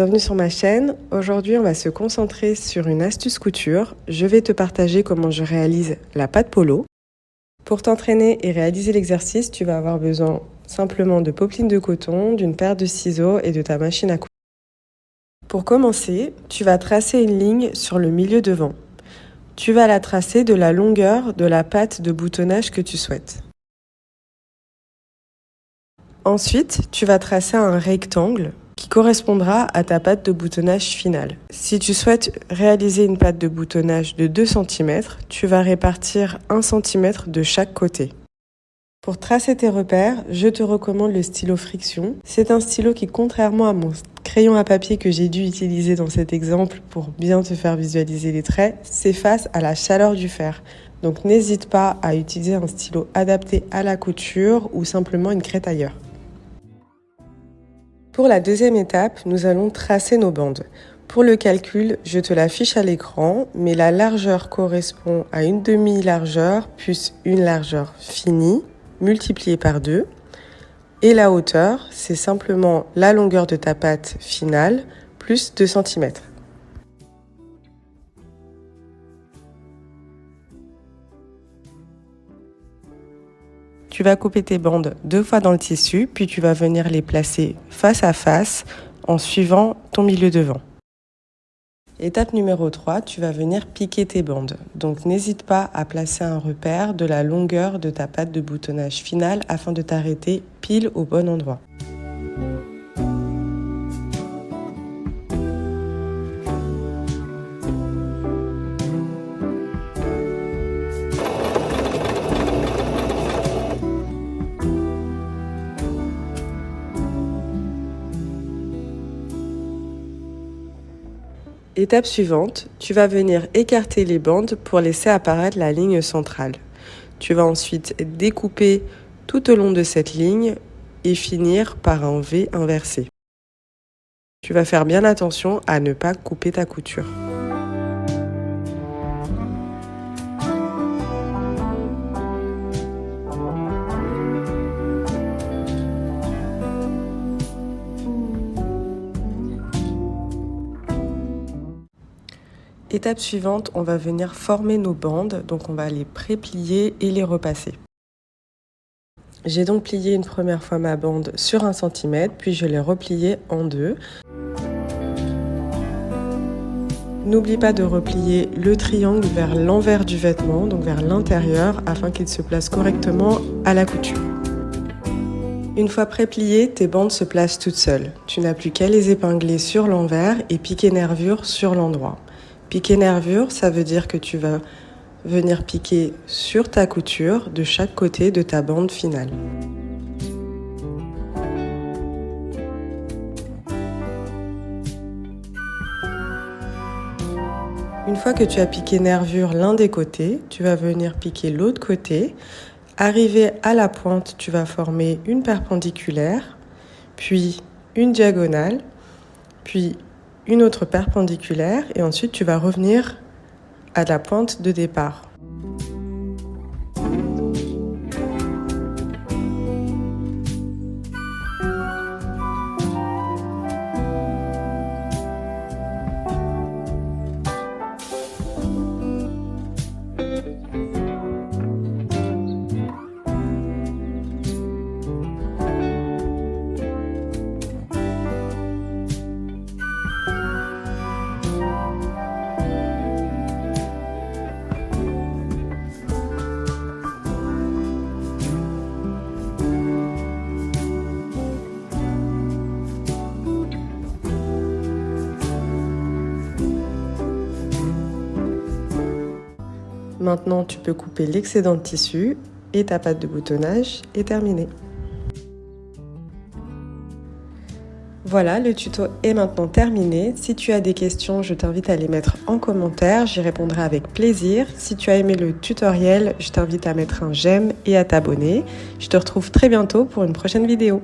bienvenue sur ma chaîne. Aujourd'hui, on va se concentrer sur une astuce couture. Je vais te partager comment je réalise la patte polo. Pour t'entraîner et réaliser l'exercice, tu vas avoir besoin simplement de popeline de coton, d'une paire de ciseaux et de ta machine à coudre. Pour commencer, tu vas tracer une ligne sur le milieu devant. Tu vas la tracer de la longueur de la patte de boutonnage que tu souhaites. Ensuite, tu vas tracer un rectangle qui correspondra à ta patte de boutonnage finale. Si tu souhaites réaliser une patte de boutonnage de 2 cm, tu vas répartir 1 cm de chaque côté. Pour tracer tes repères, je te recommande le stylo Friction. C'est un stylo qui, contrairement à mon crayon à papier que j'ai dû utiliser dans cet exemple pour bien te faire visualiser les traits, s'efface à la chaleur du fer. Donc n'hésite pas à utiliser un stylo adapté à la couture ou simplement une craie tailleur. Pour la deuxième étape, nous allons tracer nos bandes. Pour le calcul, je te l'affiche à l'écran, mais la largeur correspond à une demi-largeur plus une largeur finie, multipliée par 2. Et la hauteur, c'est simplement la longueur de ta patte finale, plus 2 cm. Tu vas couper tes bandes 2 fois dans le tissu, puis tu vas venir les placer face à face en suivant ton milieu devant. Étape numéro 3, tu vas venir piquer tes bandes. Donc n'hésite pas à placer un repère de la longueur de ta patte de boutonnage finale afin de t'arrêter pile au bon endroit. Étape suivante, tu vas venir écarter les bandes pour laisser apparaître la ligne centrale. Tu vas ensuite découper tout au long de cette ligne et finir par un V inversé. Tu vas faire bien attention à ne pas couper ta couture. Étape suivante, on va venir former nos bandes, donc on va les pré-plier et les repasser. J'ai donc plié une première fois ma bande sur 1 cm, puis je l'ai repliée en 2. N'oublie pas de replier le triangle vers l'envers du vêtement, donc vers l'intérieur, afin qu'il se place correctement à la couture. Une fois pré-pliées, tes bandes se placent toutes seules. Tu n'as plus qu'à les épingler sur l'envers et piquer nervure sur l'endroit. Piquer nervure, ça veut dire que tu vas venir piquer sur ta couture de chaque côté de ta bande finale. Une fois que tu as piqué nervure l'un des côtés, tu vas venir piquer l'autre côté. Arrivé à la pointe, tu vas former une perpendiculaire, puis une diagonale, puis une autre perpendiculaire et ensuite tu vas revenir à la pointe de départ. Maintenant, tu peux couper l'excédent de tissu et ta patte de boutonnage est terminée. Voilà, le tuto est maintenant terminé. Si tu as des questions, je t'invite à les mettre en commentaire, j'y répondrai avec plaisir. Si tu as aimé le tutoriel, je t'invite à mettre un j'aime et à t'abonner. Je te retrouve très bientôt pour une prochaine vidéo.